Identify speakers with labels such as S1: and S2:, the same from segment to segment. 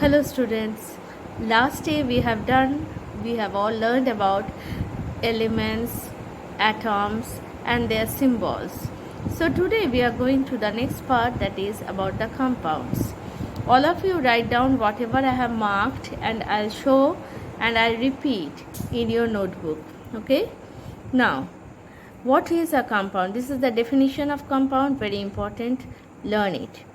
S1: Hello students. Last day we have all learned about elements, atoms and their symbols. So today we are going to the next part, that is about the compounds. All of you write down whatever I have marked and I'll show and I'll repeat in your notebook. Okay? Now, what is a compound? This is the definition of compound, very important. Learn it.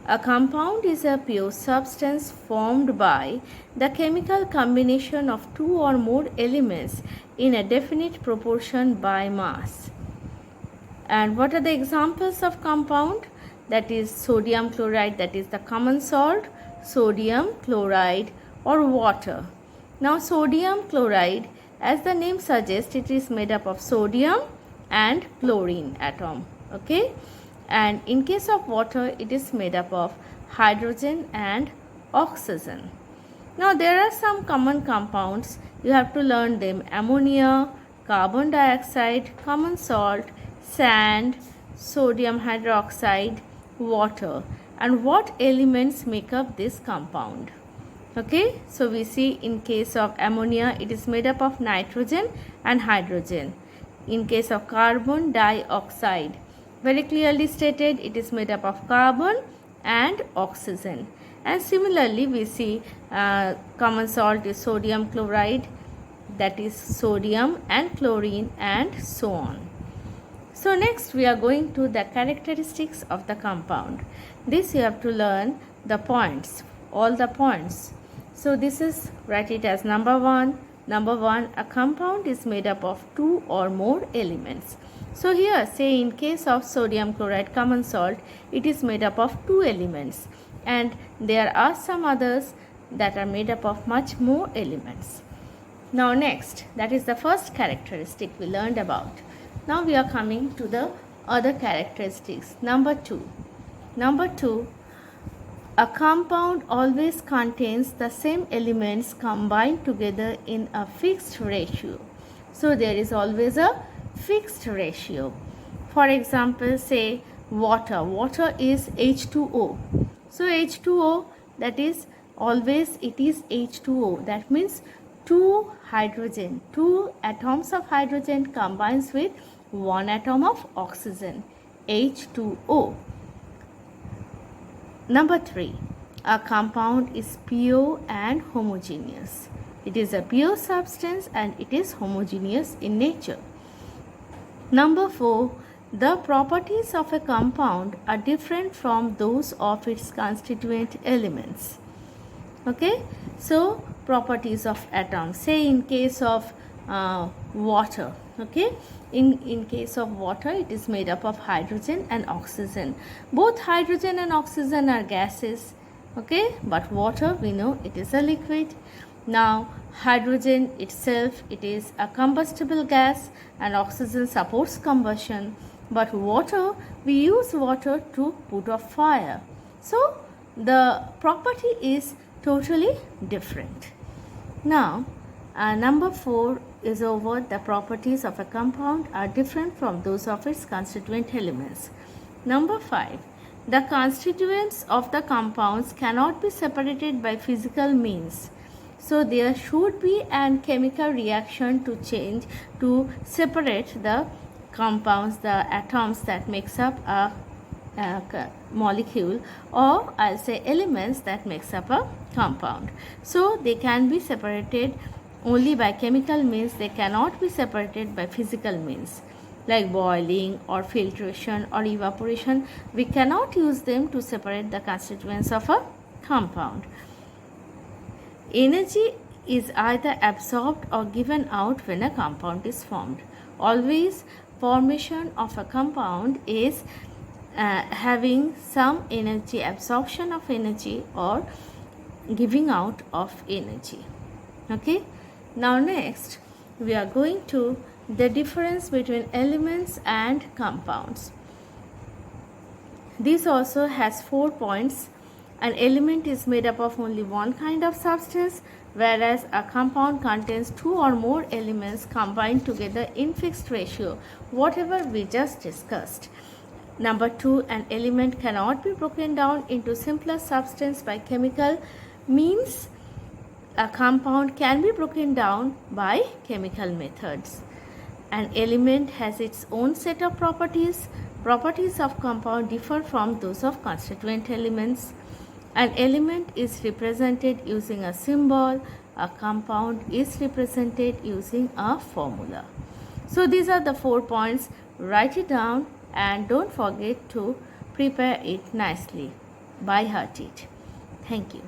S1: A compound is a pure substance formed by the chemical combination of two or more elements in a definite proportion by mass. And what are the examples of compound? That is sodium chloride, that is the common salt, sodium chloride or water. Now sodium chloride, as the name suggests, it is made up of sodium and chlorine atom. Okay? And in case of water, it is made up of hydrogen and oxygen. Now there are some common compounds, you have to learn them: ammonia, carbon dioxide, common salt, sand, sodium hydroxide, water, and what elements make up this compound. Okay, so we see in case of ammonia, it is made up of nitrogen and hydrogen. In case of carbon dioxide, very clearly stated, it is made up of carbon and oxygen. And similarly, we see common salt is sodium chloride, that is sodium and chlorine and so on. So next we are going to the characteristics of the compound. This you have to learn the points, all the points. So this is, write it as number one. Number one, a compound is made up of two or more elements. So here, say in case of sodium chloride common salt, it is made up of two elements, and there are some others that are made up of much more elements. Now next, that is the first characteristic we learned about. Now we are coming to the other characteristics. Number two, a compound always contains the same elements combined together in a fixed ratio. So there is always a fixed ratio. For example, say water. Water is H2O. So H2O, that is always it is H2O. That means two atoms of hydrogen combines with one atom of oxygen, H2O. Number three, a compound is pure and homogeneous. It is a pure substance and it is homogeneous in nature. Number four, the properties of a compound are different from those of its constituent elements. Okay, so properties of atoms, say in case of water. Okay, in case of water, it is made up of hydrogen and oxygen. Both hydrogen and oxygen are gases. Okay, but water, we know it is a liquid. Now hydrogen itself, it is a combustible gas and oxygen supports combustion, but water, we use water to put off fire. So the property is totally different. Now number four is over. The properties of a compound are different from those of its constituent elements. Number five, the constituents of the compounds cannot be separated by physical means. So there should be a chemical reaction to separate the compounds, the atoms that makes up a molecule, or I'll say elements that makes up a compound. So they can be separated only by chemical means. They cannot be separated by physical means like boiling or filtration or evaporation. We cannot use them to separate the constituents of a compound. Energy is either absorbed or given out when a compound is formed. Always formation of a compound is having some energy, absorption of energy or giving out of energy. Okay, now next we are going to the difference between elements and compounds. This also has 4 points. An element is made up of only one kind of substance, whereas a compound contains two or more elements combined together in fixed ratio, whatever we just discussed. Number 2, an element cannot be broken down into simpler substance by chemical means a compound can be broken down by chemical methods. An element has its own set of properties. Properties of compound differ from those of constituent elements. An element is represented using a symbol. A compound is represented using a formula. So these are the 4 points. Write it down and don't forget to prepare it nicely. By heart it. Thank you.